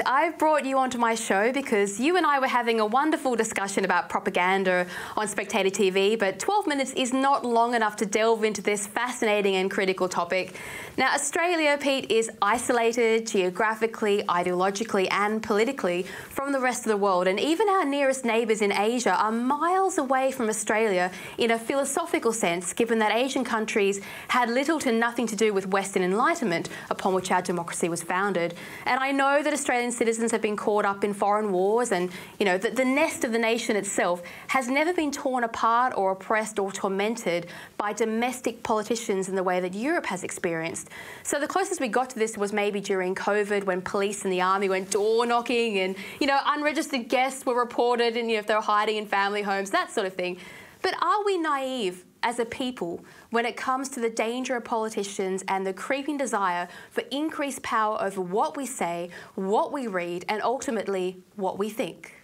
I've brought you onto my show because you and I were having a wonderful discussion about propaganda on Spectator TV, but 12 minutes is not long enough to delve into this fascinating and critical topic. Now, Australia, Pete, is isolated geographically, ideologically and politically from the rest of the world, and even our nearest neighbours in Asia are miles away from Australia in a philosophical sense, given that Asian countries had little to nothing to do with Western Enlightenment, upon which our democracy was founded. And I know that Australian citizens have been caught up in foreign wars, and the nest of the nation itself has never been torn apart or oppressed or tormented by domestic politicians in the way that Europe has experienced. So the closest we got to this was maybe during COVID, when police and the army went door knocking and unregistered guests were reported, and if they were hiding in family homes, that sort of thing. But are we naive as a people when it comes to the danger of politicians and the creeping desire for increased power over what we say, what we read, and ultimately what we think?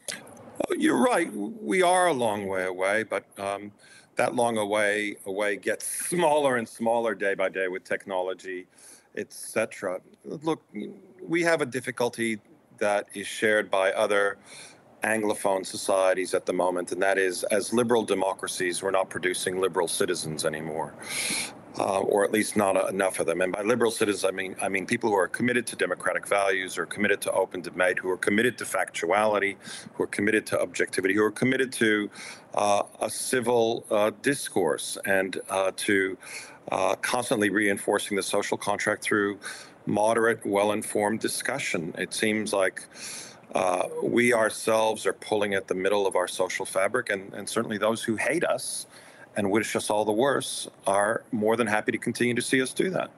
Well, you're right. We are a long way away, but that long away gets smaller and smaller day by day with technology, etc. Look, we have a difficulty that is shared by other Anglophone societies at the moment, and that is, as liberal democracies, we're not producing liberal citizens anymore, or at least not enough of them. And by liberal citizens, I mean people who are committed to democratic values, who are committed to open debate, who are committed to factuality, who are committed to objectivity, who are committed to a civil discourse, and to constantly reinforcing the social contract through moderate, well-informed discussion. It seems like we ourselves are pulling at the middle of our social fabric, and certainly those who hate us and wish us all the worse are more than happy to continue to see us do that.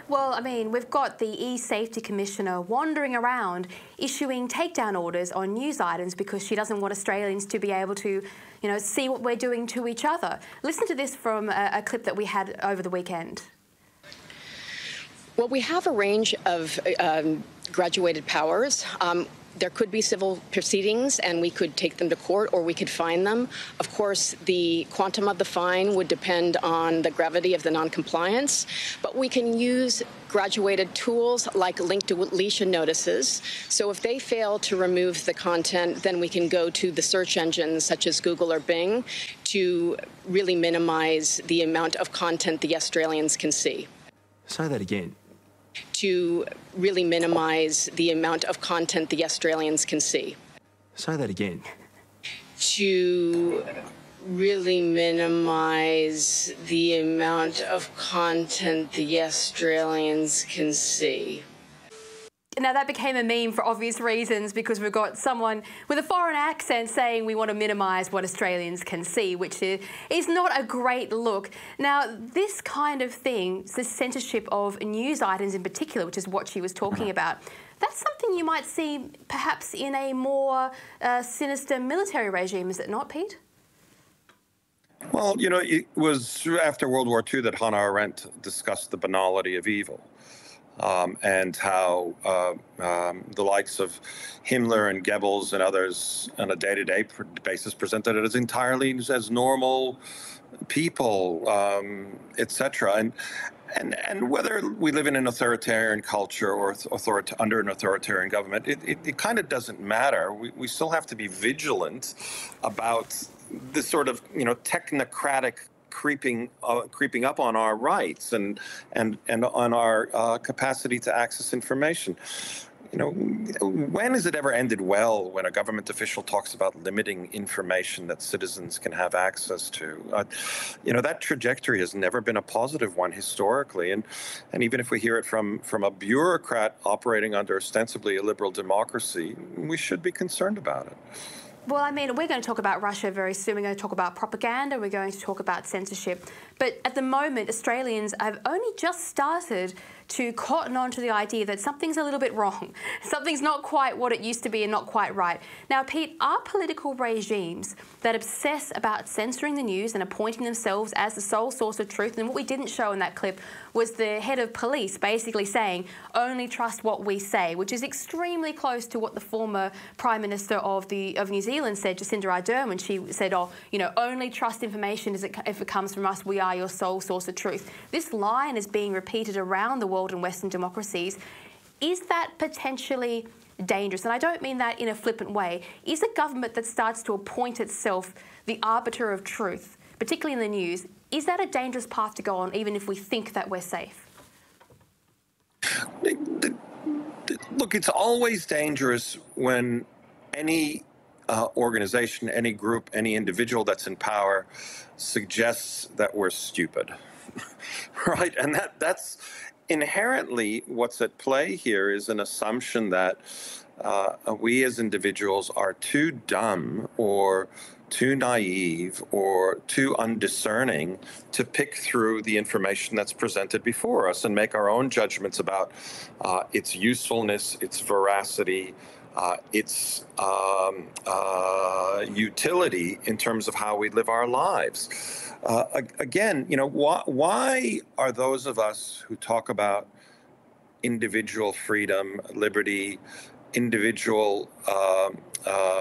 Well, I mean, we've got the E-Safety Commissioner wandering around issuing takedown orders on news items because she doesn't want Australians to be able to, see what we're doing to each other. Listen to this from a clip that we had over the weekend. Well, we have a range of graduated powers. There could be civil proceedings, and we could take them to court, or we could fine them. Of course, the quantum of the fine would depend on the gravity of the noncompliance, but we can use graduated tools like link deletion notices. So if they fail to remove the content, then we can go to the search engines such as Google or Bing to really minimize the amount of content the Australians can see. Say that again. To really minimize the amount of content the Australians can see. Say that again. To really minimize the amount of content the Australians can see. Now, that became a meme for obvious reasons, because we've got someone with a foreign accent saying we want to minimise what Australians can see, which is not a great look. Now, this kind of thing, the censorship of news items in particular, which is what she was talking about, that's something you might see perhaps in a more sinister military regime, is it not, Pete? Well, it was after World War II that Hannah Arendt discussed the banality of evil. And how the likes of Himmler and Goebbels and others on a day-to-day basis presented it as entirely as normal people, etc. And whether we live in an authoritarian culture or under an authoritarian government, it kind of doesn't matter. We still have to be vigilant about this sort of technocratic creeping up on our rights and on our capacity to access information. When has it ever ended well when a government official talks about limiting information that citizens can have access to? That trajectory has never been a positive one historically, and even if we hear it from a bureaucrat operating under ostensibly a liberal democracy, we should be concerned about it. Well, I mean, we're going to talk about Russia very soon. We're going to talk about propaganda. We're going to talk about censorship. But at the moment, Australians have only just started to cotton on to the idea that something's a little bit wrong. Something's not quite what it used to be and not quite right. Now, Pete, are political regimes that obsess about censoring the news and appointing themselves as the sole source of truth, and what we didn't show in that clip was the head of police basically saying, only trust what we say, which is extremely close to what the former Prime Minister of New Zealand said, Jacinda Ardern, when she said, only trust information if it comes from us, we are your sole source of truth. This line is being repeated around the world in Western democracies. is that potentially dangerous? And I don't mean that in a flippant way. Is a government that starts to appoint itself the arbiter of truth, particularly in the news, is that a dangerous path to go on, even if we think that we're safe? Look, it's always dangerous when any organization, any group, any individual that's in power suggests that we're stupid, right? And that's inherently what's at play here is an assumption that we as individuals are too dumb or too naive or too undiscerning to pick through the information that's presented before us and make our own judgments about its usefulness, its veracity, its utility in terms of how we live our lives. Again, why are those of us who talk about individual freedom, liberty, individual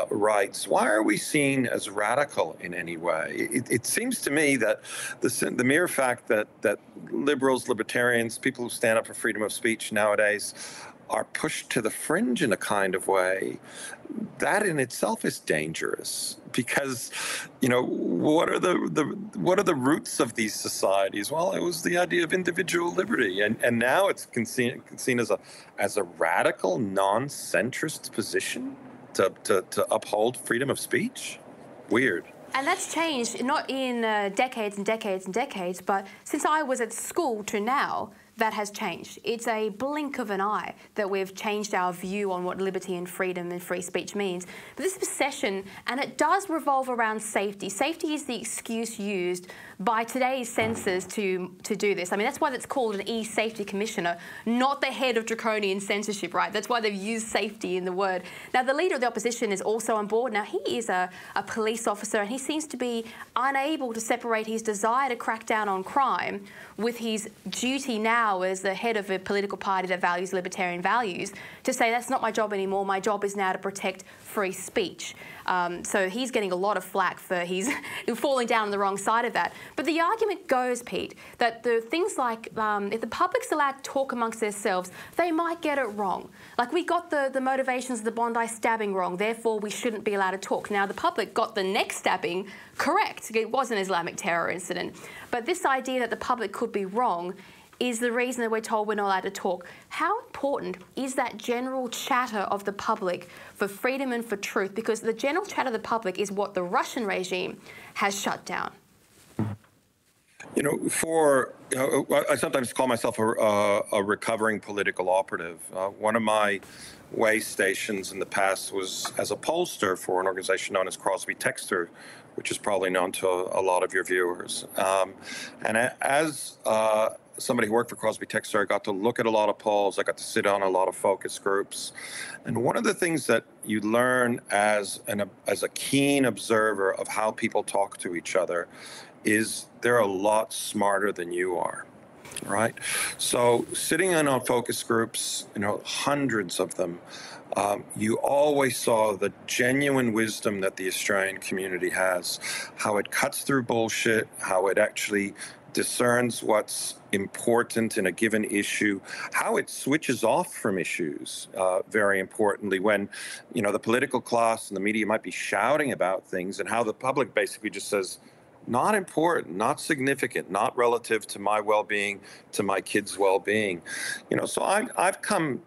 rights, why are we seen as radical in any way? It seems to me that the mere fact that liberals, libertarians, people who stand up for freedom of speech nowadays are pushed to the fringe in a kind of way, that in itself is dangerous, because what are the roots of these societies? Well, it was the idea of individual liberty, and now it's seen as a radical, non-centrist position to uphold freedom of speech. Weird. And that's changed not in decades and decades and decades, but since I was at school to now, that has changed. It's a blink of an eye that we've changed our view on what liberty and freedom and free speech means. But this obsession, and it does revolve around safety. Safety is the excuse used by today's censors to do this. I mean, that's why it's called an e-safety commissioner, not the head of draconian censorship, right? That's why they've used safety in the word. Now, the leader of the opposition is also on board. Now, he is a police officer, and he seems to be unable to separate his desire to crack down on crime with his duty now as the head of a political party that values libertarian values, to say that's not my job anymore. My job is now to protect free speech. So he's getting a lot of flack for he's falling down on the wrong side of that. But the argument goes, Pete, that the things like if the public's allowed to talk amongst themselves, they might get it wrong. Like, we got the motivations of the Bondi stabbing wrong, therefore we shouldn't be allowed to talk. Now, the public got the next stabbing correct. It was an Islamic terror incident. But this idea that the public could be wrong is the reason that we're told we're not allowed to talk. How important is that general chatter of the public for freedom and for truth? Because the general chatter of the public is what the Russian regime has shut down. I sometimes call myself a recovering political operative. One of my way stations in the past was as a pollster for an organization known as Crosby Textor, which is probably known to a lot of your viewers. And as somebody who worked for Crosby Textor, I got to look at a lot of polls. I got to sit on a lot of focus groups. And one of the things that you learn as a keen observer of how people talk to each other is they're a lot smarter than you are, right? So sitting in on focus groups, hundreds of them, you always saw the genuine wisdom that the Australian community has, how it cuts through bullshit, how it actually discerns what's important in a given issue, how it switches off from issues, very importantly, when, the political class and the media might be shouting about things, and how the public basically just says, not important, not significant, not relative to my well-being, to my kids' well-being. So I've come,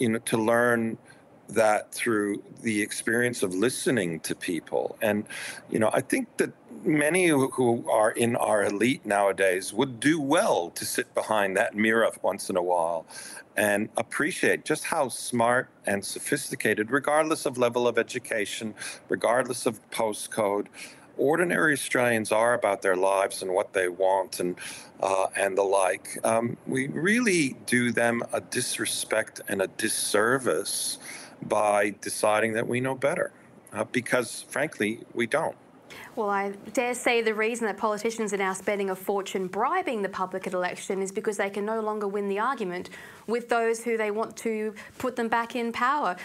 to learn that through the experience of listening to people. And, I think that many who are in our elite nowadays would do well to sit behind that mirror once in a while and appreciate just how smart and sophisticated, regardless of level of education, regardless of postcode, ordinary Australians are about their lives and what they want and the like. We really do them a disrespect and a disservice by deciding that we know better, because, frankly, we don't. Well, I dare say the reason that politicians are now spending a fortune bribing the public at election is because they can no longer win the argument with those who they want to put them back in power.